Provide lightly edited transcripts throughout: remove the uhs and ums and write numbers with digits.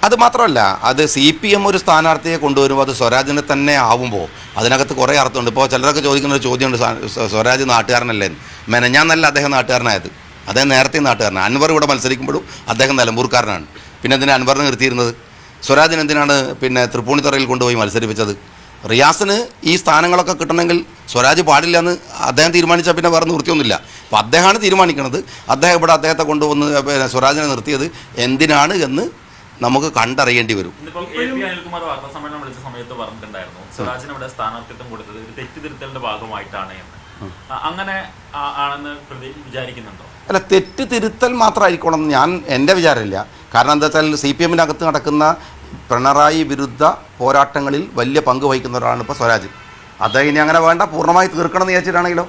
അത് മാത്രമല്ല, അത് CPM ഒരു സ്ഥാനാർത്ഥിയെ കൊണ്ടുവരുമ്പോൾ അത് സ്വരാജിനെ തന്നെ ആവുമ്പോൾ അതിനകത്ത് കുറേ അർത്ഥമുണ്ട്. ഇപ്പോൾ ചിലരൊക്കെ ചോദിക്കുന്ന ഒരു ചോദ്യമുണ്ട്, സ്വരാജ് നാട്ടുകാരനല്ലേ? മെനഞ്ഞാന്നല്ല അദ്ദേഹം നാട്ടുകാരനായത്, അദ്ദേഹം നേരത്തെ നാട്ടുകാരനാണ്. അൻവർ ഇവിടെ മത്സരിക്കുമ്പോഴും അദ്ദേഹം നിലമ്പൂർക്കാരനാണ്. പിന്നെ എന്തിനാണ് അൻവറിനെ നിർത്തിയിരുന്നത്? സ്വരാജിന് എന്തിനാണ് പിന്നെ തൃപ്പൂണിത്തുറയിൽ കൊണ്ടുപോയി മത്സരിപ്പിച്ചത്? റിയാസിന് ഈ സ്ഥാനങ്ങളൊക്കെ കിട്ടണമെങ്കിൽ സ്വരാജ് പാടില്ല എന്ന് അദ്ദേഹം തീരുമാനിച്ചാൽ പിന്നെ വേറെ നിവൃത്തിയൊന്നുമില്ല. അപ്പോൾ അദ്ദേഹമാണ് തീരുമാനിക്കുന്നത്. അദ്ദേഹം ഇവിടെ അദ്ദേഹത്തെ കൊണ്ടുവന്ന് പിന്നെ സ്വരാജിനെ നിർത്തിയത് എന്തിനാണ് എന്ന് നമുക്ക് കണ്ടറിയേണ്ടി വരും. അനിൽകുമാർ വാർത്താ സമ്മേളനം വിളിച്ച സമയത്ത് പറഞ്ഞിട്ടുണ്ടായിരുന്നു സ്വരാജിന് ഇവിടെ സ്ഥാനാർത്ഥിത്വം കൊടുത്തത് ഒരു തെറ്റുതിരുത്തലിന്റെ ഭാഗമായിട്ടാണ് എന്ന്. അങ്ങനെ ആണെന്ന് വിചാരിക്കുന്നുണ്ടോ? അല്ല, തെറ്റ് തിരുത്തൽ മാത്രമായിരിക്കണം ഞാൻ എൻ്റെ വിചാരമില്ല. കാരണം എന്താ വെച്ചാൽ CPM-നകത്ത് നടക്കുന്ന പിണറായി വിരുദ്ധ പോരാട്ടങ്ങളിൽ വലിയ പങ്ക് വഹിക്കുന്ന ഒരാളാണ് ഇപ്പോൾ സ്വരാജ്. അദ്ദേഹം ഇനി അങ്ങനെ വേണ്ട, പൂർണ്ണമായി തീർക്കണം എന്ന് വിചാരിച്ചിട്ടാണെങ്കിലോ,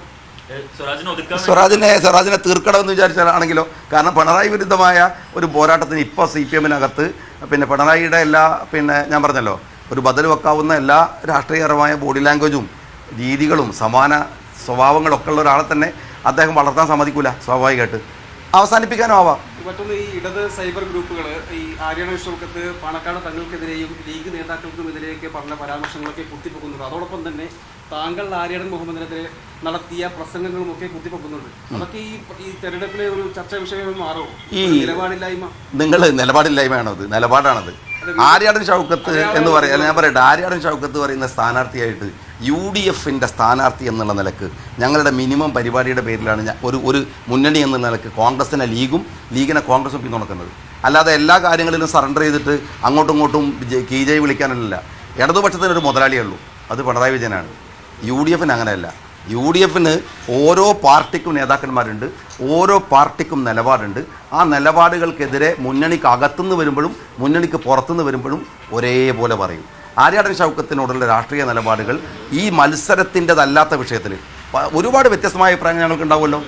സ്വരാജിനെ തീർക്കണമെന്ന് വിചാരിച്ചാണെങ്കിലോ. കാരണം പിണറായി വിരുദ്ധമായ ഒരു പോരാട്ടത്തിന് ഇപ്പോൾ CPM-നകത്ത് പിന്നെ പിണറായിയുടെ എല്ലാ പിന്നെ ഞാൻ പറഞ്ഞല്ലോ ഒരു ബദൽ വെക്കാവുന്ന എല്ലാ രാഷ്ട്രീയപരമായ ബോഡി ലാംഗ്വേജും രീതികളും സമാന സ്വഭാവങ്ങളൊക്കെ ഉള്ള ഒരാളെ തന്നെ അദ്ദേഹം വളർത്താൻ സമ്മതിക്കില്ല. സ്വാഭാവികമായിട്ട് അവസാനിപ്പിക്കാനും ആവാം. മറ്റൊന്ന്, ഈ ഇടത് സൈബർ ഗ്രൂപ്പുകൾ ഈ ആര്യണ ഷൗക്കത്ത് പാണക്കാട് തങ്ങൾക്കെതിരെയും ലീഗ് നേതാക്കൾക്കുമെതിരെയൊക്കെ പറഞ്ഞ പരാമർശങ്ങളൊക്കെ കുത്തിപ്പൊക്കുന്നുണ്ട്. അതോടൊപ്പം തന്നെ താങ്കൾ ആര്യടൻ മുഹമ്മദിനെതിരെ നടത്തിയ പ്രസംഗങ്ങളുമൊക്കെ കുത്തിപ്പൊക്കുന്നുണ്ട്. അതൊക്കെ ഈ തെരഞ്ഞെടുപ്പിലെ ഒരു ചർച്ചാ വിഷയമായി മാറുമോ? ഈ നിലപാടില്ലായ്മ, നിങ്ങൾ നിലപാടില്ലായ്മയാണത്, നിലപാടാണത്. ആര്യാടൻ ഷൗക്കത്ത് എന്ന് പറയാൻ ഞാൻ പറയട്ടെ, ആര്യാടൻ ഷൗക്കത്ത് പറയുന്ന സ്ഥാനാർത്ഥിയായിട്ട് UDF-ൻ്റെ സ്ഥാനാർത്ഥി എന്നുള്ള നിലക്ക് ഞങ്ങളുടെ മിനിമം പരിപാടിയുടെ പേരിലാണ് ഒരു മുന്നണി എന്നുള്ള നിലക്ക് കോൺഗ്രസിനെ ലീഗിനെ കോൺഗ്രസും പിന്തുണക്കുന്നത്. അല്ലാതെ എല്ലാ കാര്യങ്ങളിലും സറണ്ടർ ചെയ്തിട്ട് അങ്ങോട്ടും ഇങ്ങോട്ടും കീജയ് വിളിക്കാനല്ല. ഇടതുപക്ഷത്തിനൊരു മുതലാളിയേ ഉള്ളൂ, അത് പിണറായി വിജയനാണ്. UDF-ന് അങ്ങനെയല്ല. UDF-ന് ഓരോ പാർട്ടിക്കും നേതാക്കന്മാരുണ്ട്, ഓരോ പാർട്ടിക്കും നിലപാടുണ്ട്. ആ നിലപാടുകൾക്കെതിരെ മുന്നണിക്ക് അകത്തുനിന്ന് വരുമ്പോഴും മുന്നണിക്ക് പുറത്തുനിന്ന് വരുമ്പോഴും ഒരേപോലെ പറയും. ആര്യാടൻ ഷൗക്കത്തിനോടുള്ള രാഷ്ട്രീയ നിലപാടുകൾ ഈ മത്സരത്തിൻ്റെതല്ലാത്ത വിഷയത്തിൽ ഒരുപാട് വ്യത്യസ്തമായ അഭിപ്രായങ്ങൾ ഞങ്ങൾക്ക് ഉണ്ടാവുമല്ലോ.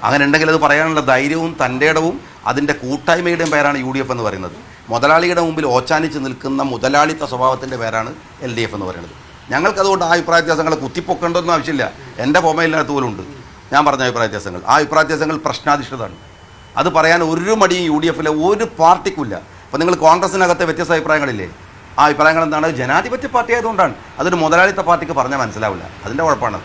അങ്ങനെ ഉണ്ടെങ്കിൽ അത് പറയാനുള്ള ധൈര്യവും തൻ്റെ ഇടവും അതിൻ്റെ കൂട്ടായ്മയുടെയും പേരാണ് UDF എന്ന് പറയുന്നത്. മുതലാളിയുടെ മുമ്പിൽ ഓച്ചാനിച്ച് നിൽക്കുന്ന മുതലാളിത്ത സ്വഭാവത്തിൻ്റെ പേരാണ് LDF എന്ന് പറയുന്നത്. ഞങ്ങൾക്കതുകൊണ്ട് ആ അഭിപ്രായ വ്യത്യാസങ്ങളെ കുത്തിപ്പൊക്കേണ്ടതൊന്നും ആവശ്യമില്ല. എൻ്റെ പൊമയിനകത്ത് പോലും ഉണ്ട് ഞാൻ പറഞ്ഞ അഭിപ്രായ വ്യത്യാസങ്ങൾ. ആ അഭിപ്രായ വ്യത്യാസങ്ങൾ പ്രശ്നാധിഷ്ഠിതമാണ്. അത് പറയാൻ ഒരു മടിയും UDF-ലെ ഒരു പാർട്ടിക്കുമില്ല. അപ്പോൾ നിങ്ങൾ കോൺഗ്രസിനകത്തെ വ്യത്യസ്ത അഭിപ്രായങ്ങളില്ലേ, ആ അഭിപ്രായങ്ങൾ എന്താണ്? ജനാധിപത്യ പാർട്ടി ആയതുകൊണ്ടാണ്. അതൊരു മുതലാളിത്ത പാർട്ടിക്ക് പറഞ്ഞാൽ മനസ്സിലാവില്ല, അതിൻ്റെ കുഴപ്പമാണ്.